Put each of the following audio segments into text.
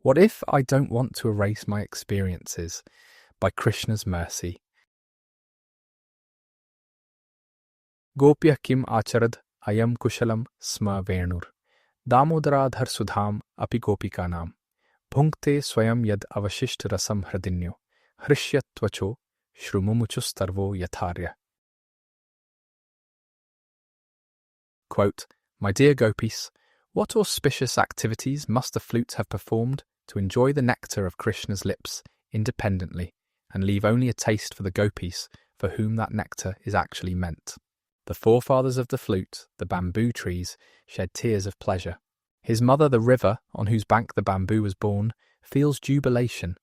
What if I don't want to erase my experiences by Krishna's mercy? Gopya kim acharad ayam kushalam sma venur. Damodaradhar sudham api gopikanam. Bhunkte swayam yad avashisht rasam hridinyo. Hrishyat tvacho shrumumuchustarvo yatharya. Quote, My dear gopis, what auspicious activities must the flute have performed to enjoy the nectar of Krishna's lips independently and leave only a taste for the gopis for whom that nectar is actually meant. The forefathers of the flute, the bamboo trees, shed tears of pleasure. His mother, the river, on whose bank the bamboo was born, feels jubilation,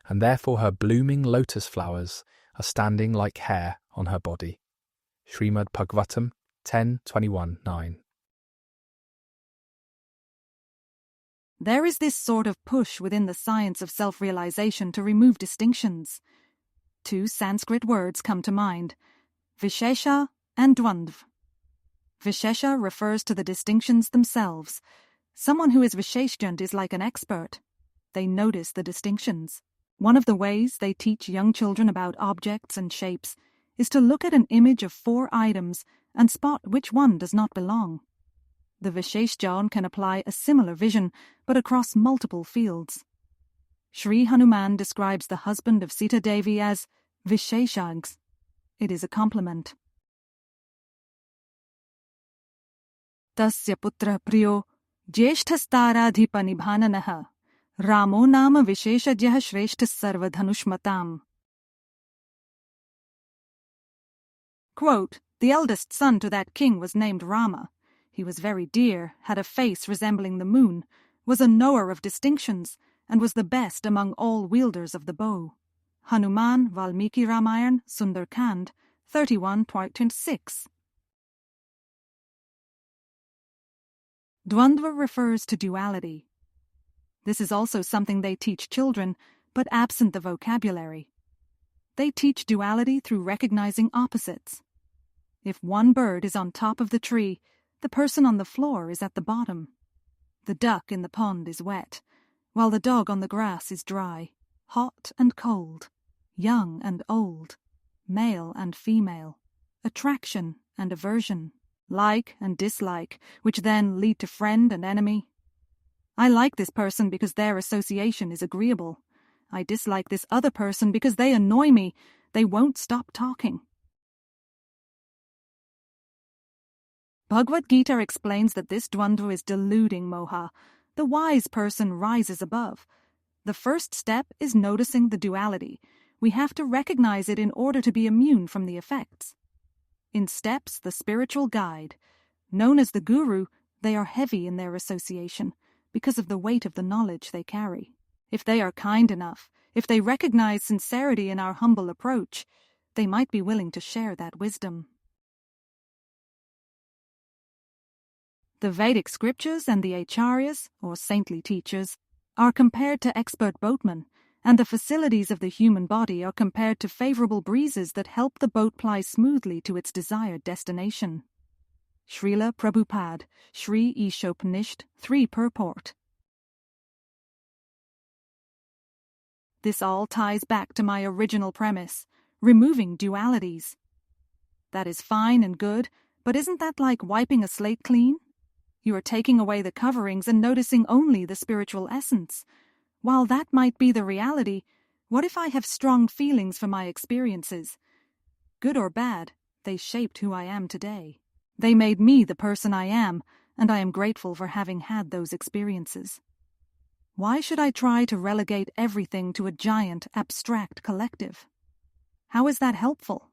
and therefore her blooming lotus flowers are standing like hair on her body. Shrimad Bhagavatam 10:21-9. There is this sort of push within the science of self-realization to remove distinctions. Two Sanskrit words come to mind, Vishesha and Dvandva. Vishesha refers to the distinctions themselves. Someone who is Visheshyant is like an expert. They notice the distinctions. One of the ways they teach young children about objects and shapes is to look at an image of 4 items and spot which one does not belong. The Visheshjan can apply a similar vision, but across multiple fields. Sri Hanuman describes the husband of Sita Devi as Visheshags. It is a compliment. Tasya putra priyo jyeshthastharadhipanibhananaha Ramo nama visheshajyah shreshthas sarvadhanushmatam. Quote, The eldest son to that king was named Rama. He was very dear, had a face resembling the moon, was a knower of distinctions, and was the best among all wielders of the bow. Hanuman Valmiki Ramayan Sundarkand 31:26. Dvandva refers to duality. This is also something they teach children, but absent the vocabulary. They teach duality through recognizing opposites. If one bird is on top of the tree, the person on the floor is at the bottom. The duck in the pond is wet, while the dog on the grass is dry, hot and cold, young and old, male and female, attraction and aversion, like and dislike, which then lead to friend and enemy. I like this person because their association is agreeable. I dislike this other person because they annoy me. They won't stop talking. Bhagavad-gita explains that this dvandva is deluding moha. The wise person rises above. The first step is noticing the duality. We have to recognize it in order to be immune from the effects. In steps the spiritual guide. Known as the guru, they are heavy in their association because of the weight of the knowledge they carry. If they are kind enough, if they recognize sincerity in our humble approach, they might be willing to share that wisdom. The Vedic scriptures and the acharyas, or saintly teachers, are compared to expert boatmen, and the facilities of the human body are compared to favorable breezes that help the boat ply smoothly to its desired destination. Srila Prabhupada, Sri Ishopanishad 3 purport. This all ties back to my original premise, removing dualities. That is fine and good, but isn't that like wiping a slate clean? You are taking away the coverings and noticing only the spiritual essence. While that might be the reality, what if I have strong feelings for my experiences? Good or bad, they shaped who I am today. They made me the person I am, and I am grateful for having had those experiences. Why should I try to relegate everything to a giant, abstract collective? How is that helpful?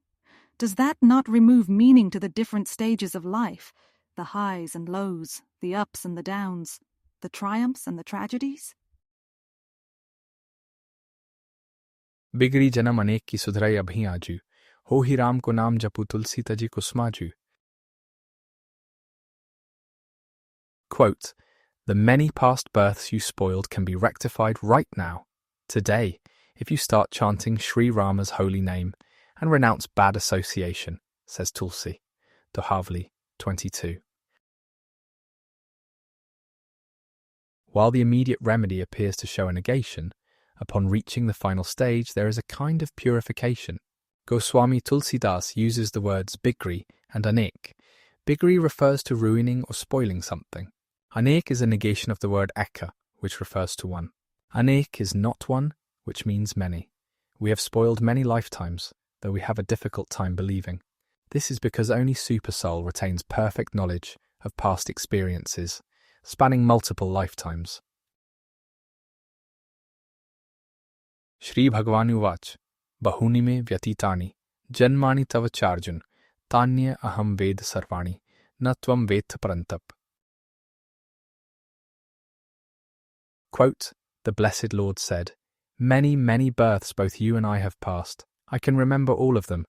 Does that not remove meaning to the different stages of life, the highs and lows, the ups and the downs, the triumphs and the tragedies? बिगड़ी जन्म अनेक की सुधराई अभी आजू, हो ही राम को नाम जपू तुलसी तजी कुसुमाजू. Quote, The many past births you spoiled can be rectified right now, today, if you start chanting Sri Rama's holy name and renounce bad association, says Tulsi. Dohavli 22. While the immediate remedy appears to show a negation, upon reaching the final stage there is a kind of purification. Goswami Tulsidas uses the words bigri and anek. Bigri refers to ruining or spoiling something. Anek is a negation of the word eka, which refers to one. Anek is not one, which means many. We have spoiled many lifetimes, though we have a difficult time believing. This is because only Supersoul retains perfect knowledge of past experiences, spanning multiple lifetimes. Shri Bhagavan Uvach, Bahuni me vyatitani, janmani tava charjun, tanya aham ved sarvani, natvam ved parantap. Quote, the Blessed Lord said, Many, many births both you and I have passed. I can remember all of them,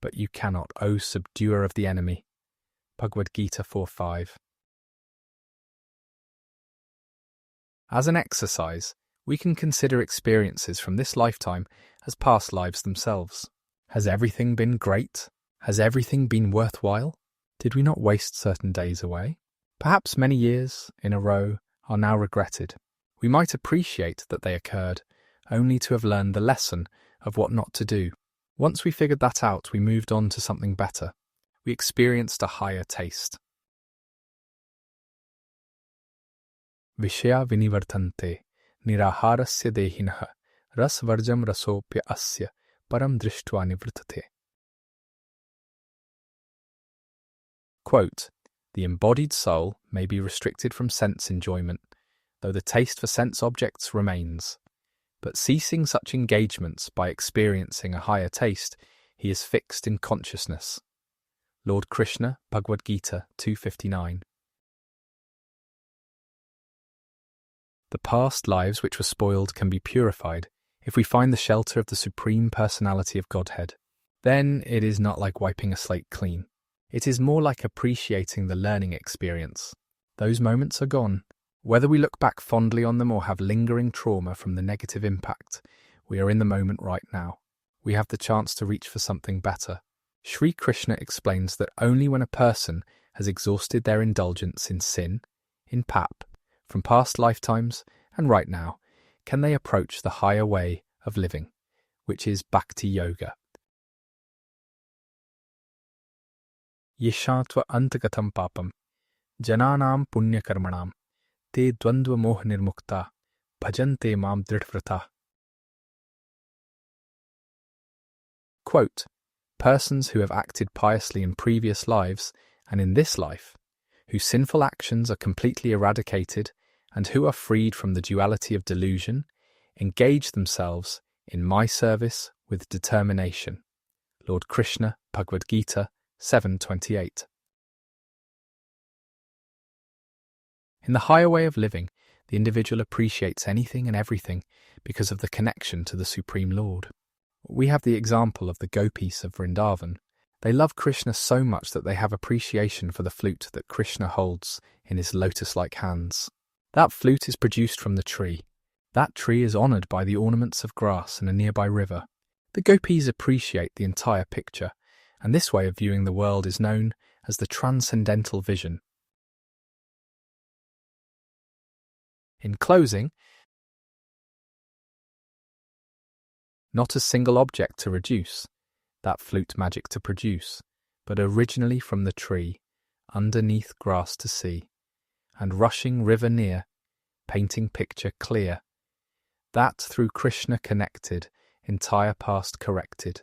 but you cannot, O subduer of the enemy. Bhagavad-gita 4:5. As an exercise, we can consider experiences from this lifetime as past lives themselves. Has everything been great? Has everything been worthwhile? Did we not waste certain days away? Perhaps many years in a row are now regretted. We might appreciate that they occurred, only to have learned the lesson of what not to do. Once we figured that out, we moved on to something better. We experienced a higher taste. Vishya vinivartante, niraharasya dehinah, rasvarjam rasopya asya, param drishtva nivritate. Quote, the embodied soul may be restricted from sense enjoyment, though the taste for sense objects remains. But ceasing such engagements by experiencing a higher taste, he is fixed in consciousness. Lord Krishna, Bhagavad-gita 2:59. The past lives which were spoiled can be purified if we find the shelter of the Supreme Personality of Godhead. Then it is not like wiping a slate clean. It is more like appreciating the learning experience. Those moments are gone. Whether we look back fondly on them or have lingering trauma from the negative impact, we are in the moment right now. We have the chance to reach for something better. Sri Krishna explains that only when a person has exhausted their indulgence in sin, in pap, from past lifetimes and right now, can they approach the higher way of living, which is bhakti yoga. Yeshatva antagatam papam, jananam punya karmanam, te dvandva moh nirmukta, bhajante mam dridvrata. Quote, persons who have acted piously in previous lives and in this life, whose sinful actions are completely eradicated and who are freed from the duality of delusion, engage themselves in my service with determination. Lord Krishna, Bhagavad-gita 7:28. In the higher way of living, the individual appreciates anything and everything because of the connection to the Supreme Lord. We have the example of the gopis of Vrindavan. They love Krishna so much that they have appreciation for the flute that Krishna holds in his lotus-like hands. That flute is produced from the tree. That tree is honoured by the ornaments of grass in a nearby river. The gopis appreciate the entire picture, and this way of viewing the world is known as the transcendental vision. In closing, not a single object to reduce, that flute magic to produce, but originally from the tree, underneath grass to see, and rushing river near, painting picture clear, that through Krishna connected, entire past corrected.